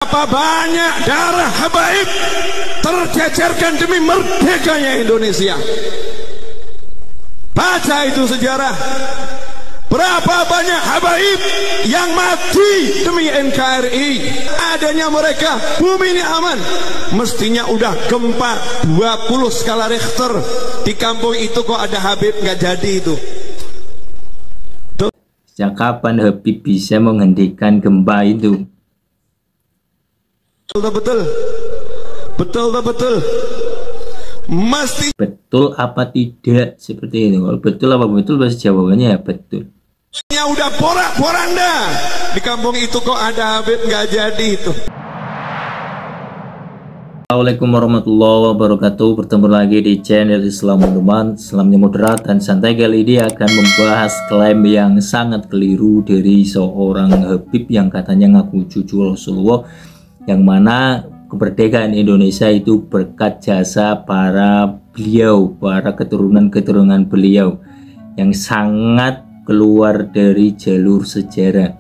Berapa banyak darah habaib tercecerkan demi merdekanya Indonesia. Baca itu sejarah. Berapa banyak habaib yang mati demi NKRI. Adanya mereka, bumi ini aman. Mestinya udah gempa 20 skala Richter. Di kampung itu kok ada Habib, nggak jadi itu. Sejak kapan Habib bisa menghentikan gempa itu? Betul. Mesti betul apa tidak seperti itu. Kalau betul apa betul, pasti jawabannya ya betul. Udah porak-poranda di kampung itu kok ada Habib, nggak jadi itu. Assalamualaikum warahmatullahi wabarakatuh. Bertemu lagi di channel Islam Teman. Islamnya moderat dan santai. Kali ini akan membahas klaim yang sangat keliru dari seorang Habib yang katanya ngaku cucu Rasulullah, yang mana kemerdekaan Indonesia itu berkat jasa para keturunan beliau yang sangat keluar dari jalur sejarah.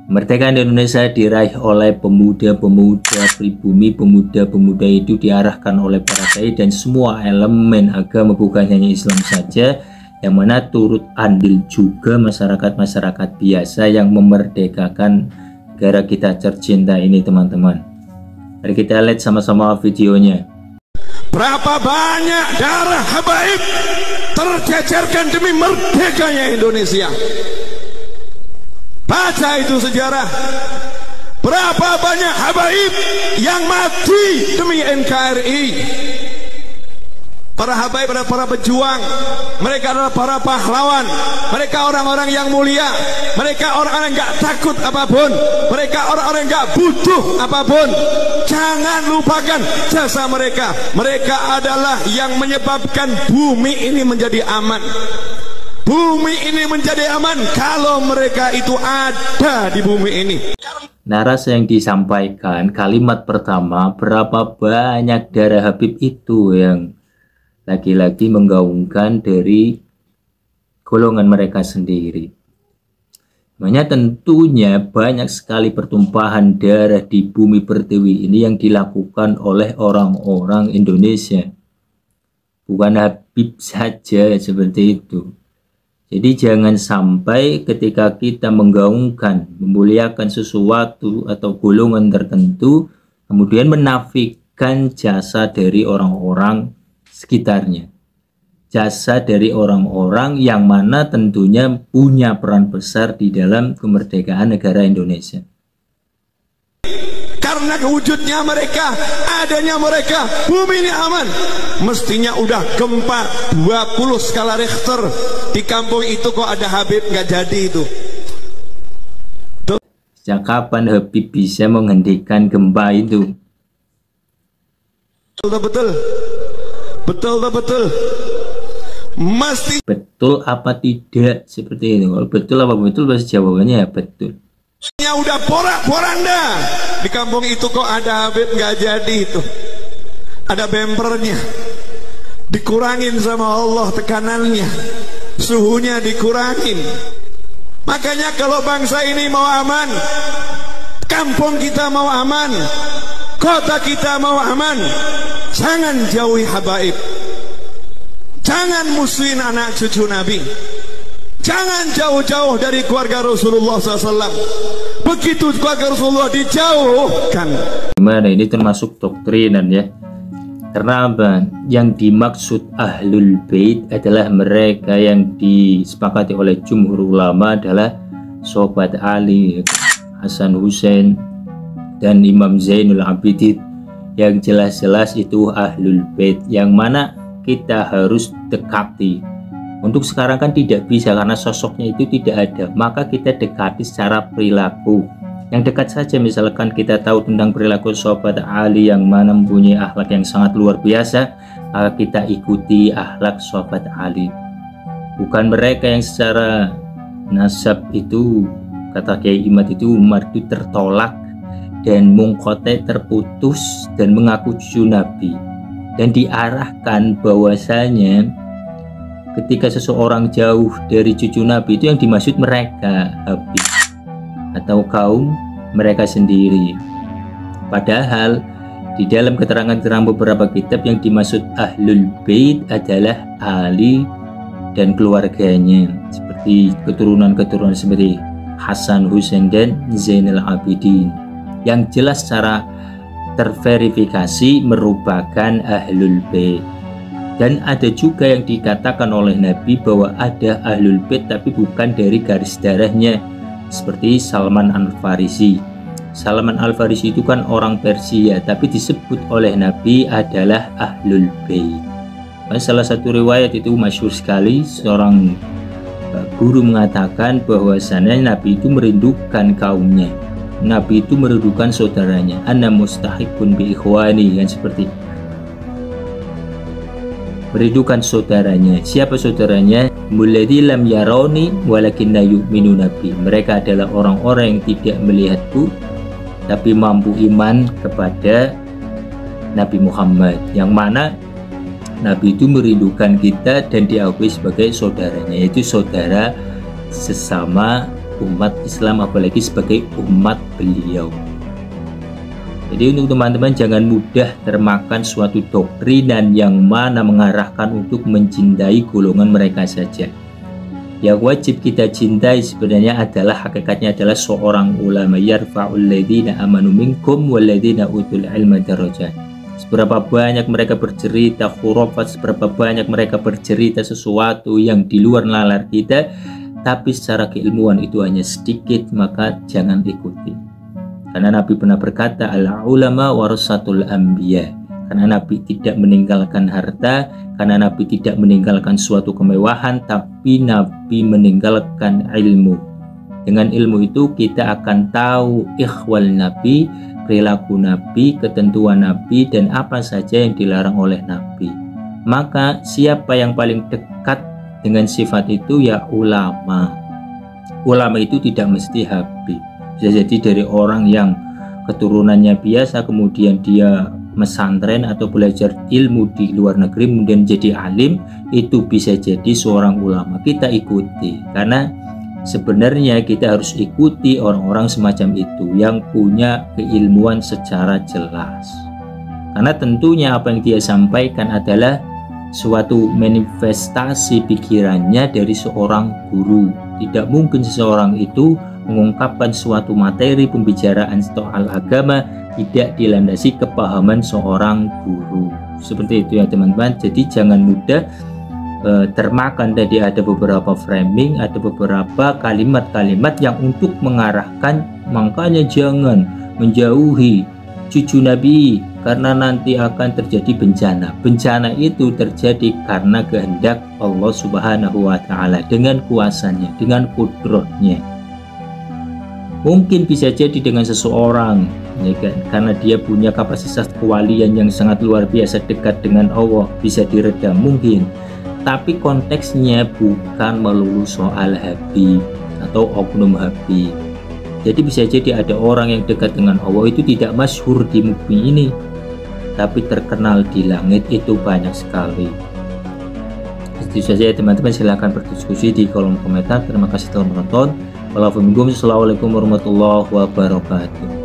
Kemerdekaan Indonesia diraih oleh pemuda-pemuda pribumi. Pemuda-pemuda itu diarahkan oleh para kiai dan semua elemen agama, bukan hanya Islam saja, yang mana turut andil juga masyarakat-masyarakat biasa yang memerdekakan negara kita tercinta ini, teman-teman. Mari kita lihat sama-sama videonya. Berapa banyak darah habaib tercecerkan demi merdekanya Indonesia. Baca itu sejarah. Berapa banyak habaib yang mati demi NKRI. Para habaib adalah para pejuang. Mereka adalah para pahlawan. Mereka orang-orang yang mulia. Mereka orang-orang yang gak takut apapun. Mereka orang-orang yang gak butuh apapun. Jangan lupakan jasa mereka. Mereka adalah yang menyebabkan bumi ini menjadi aman. Bumi ini menjadi aman kalau mereka itu ada di bumi ini. Narasi yang disampaikan kalimat pertama, berapa banyak darah Habib itu yang lagi-lagi menggaungkan dari golongan mereka sendiri. Makanya tentunya banyak sekali pertumpahan darah di bumi pertiwi ini yang dilakukan oleh orang-orang Indonesia. Bukan Habib saja seperti itu. Jadi jangan sampai ketika kita menggaungkan, memuliakan sesuatu atau golongan tertentu, kemudian menafikan jasa dari orang-orang sekitarnya. Jasa dari orang-orang yang mana tentunya punya peran besar di dalam kemerdekaan negara Indonesia. Karena wujudnya mereka, adanya mereka, bumi ini aman. Mestinya udah gempa 20 skala Richter. Di kampung itu kok ada Habib, nggak jadi itu. Sejak kapan Habib bisa menghentikan gempa itu? Betul. Mesti betul apa tidak seperti itu. Kalau betul apa betul, pasti jawabannya ya betul. Udah porak-poranda di kampung itu kok ada Habib, nggak jadi itu. Ada bempernya, dikurangin sama Allah tekanannya, suhunya dikurangin. Makanya kalau bangsa ini mau aman, kampung kita mau aman, kota kita mau aman, jangan jauhi habaib. Jangan musuhin anak cucu Nabi. Jangan jauh-jauh dari keluarga Rasulullah SAW. Begitu keluarga Rasulullah dijauhkan. Gimana ini termasuk doktrinan ya? Karena apa? Yang dimaksud Ahlul Bait adalah mereka yang disepakati oleh jumhur ulama adalah sahabat Ali, Hasan Hussein, dan Imam Zainul Abidin. Yang jelas-jelas itu Ahlul Bait, yang mana kita harus dekati. Untuk sekarang kan tidak bisa karena sosoknya itu tidak ada, maka kita dekati secara perilaku. Yang dekat saja, misalkan kita tahu tentang perilaku sahabat Ali yang mana mempunyai akhlak yang sangat luar biasa, maka kita ikuti akhlak sahabat Ali. Bukan mereka yang secara nasab itu, kata Kiai Imad itu, mardu tertolak dan mungkote terputus dan mengaku cucu Nabi, dan diarahkan bahwasanya ketika seseorang jauh dari cucu Nabi itu yang dimaksud mereka Habib atau kaum mereka sendiri. Padahal di dalam keterangan-keterangan beberapa kitab yang dimaksud Ahlul Bait adalah Ali dan keluarganya, seperti keturunan-keturunan seperti Hasan, Husain, dan Zainal Abidin, yang jelas secara terverifikasi merupakan Ahlul Bait. Dan ada juga yang dikatakan oleh Nabi bahwa ada Ahlul Bait tapi bukan dari garis darahnya, seperti Salman Al-Farisi. Salman Al-Farisi itu kan orang Persia, tapi disebut oleh Nabi adalah Ahlul Bait. Salah satu riwayat itu masyhur sekali, seorang guru mengatakan bahwasanya Nabi itu merindukan kaumnya, Nabi itu merindukan saudaranya. Ana mustahiqun bi ikhwani, kan seperti merindukan saudaranya. Siapa saudaranya? Mulladzi lam yarawni walakinna yu'minu nabi. Mereka adalah orang-orang yang tidak melihatku tapi mampu iman kepada Nabi Muhammad, yang mana Nabi itu merindukan kita dan diakui sebagai saudaranya, yaitu saudara sesama umat Islam, apalagi sebagai umat beliau. Jadi untuk teman-teman jangan mudah termakan suatu doktrinan yang mana mengarahkan untuk mencintai golongan mereka saja. Yang wajib kita cintai sebenarnya adalah, hakikatnya adalah seorang ulama. Yarfa'ul ladzina amanu minkum walladzina utul ilma darajat. Seberapa banyak mereka bercerita khurafat, seberapa banyak mereka bercerita sesuatu yang di luar nalar kita, tapi secara keilmuan itu hanya sedikit, maka jangan ikuti. Karena Nabi pernah berkata, al-ulama warasatul anbiya. Karena Nabi tidak meninggalkan harta, karena Nabi tidak meninggalkan suatu kemewahan, tapi Nabi meninggalkan ilmu. Dengan ilmu itu kita akan tahu ikhwal Nabi, perilaku Nabi, ketentuan Nabi, dan apa saja yang dilarang oleh Nabi. Maka siapa yang paling dekat dengan sifat itu? Ya ulama. Ulama itu tidak mesti habib. Bisa jadi dari orang yang keturunannya biasa, kemudian dia mesantren atau belajar ilmu di luar negeri, kemudian jadi alim, itu bisa jadi seorang ulama. Kita ikuti, karena sebenarnya kita harus ikuti orang-orang semacam itu yang punya keilmuan secara jelas. Karena tentunya apa yang dia sampaikan adalah suatu manifestasi pikirannya dari seorang guru. Tidak mungkin seseorang itu mengungkapkan suatu materi pembicaraan soal agama tidak dilandasi kepahaman seorang guru. Seperti itu ya teman-teman. Jadi jangan mudah termakan tadi ada beberapa framing, ada beberapa kalimat-kalimat yang untuk mengarahkan, makanya jangan menjauhi cucu Nabi karena nanti akan terjadi bencana. Bencana itu terjadi karena kehendak Allah Subhanahu wa Ta'ala, dengan kuasanya, dengan kudratnya. Mungkin bisa jadi dengan seseorang, ya kan? Karena dia punya kapasitas kewalian yang sangat luar biasa, dekat dengan Allah, bisa diredam mungkin. Tapi konteksnya bukan melulu soal habib atau oknum habib. Jadi bisa jadi ada orang yang dekat dengan Allah itu tidak masyhur di bumi ini, tapi terkenal di langit itu banyak sekali. Itu saja teman-teman, silahkan berdiskusi di kolom komentar. Terima kasih telah menonton. Wassalamualaikum warahmatullahi wabarakatuh.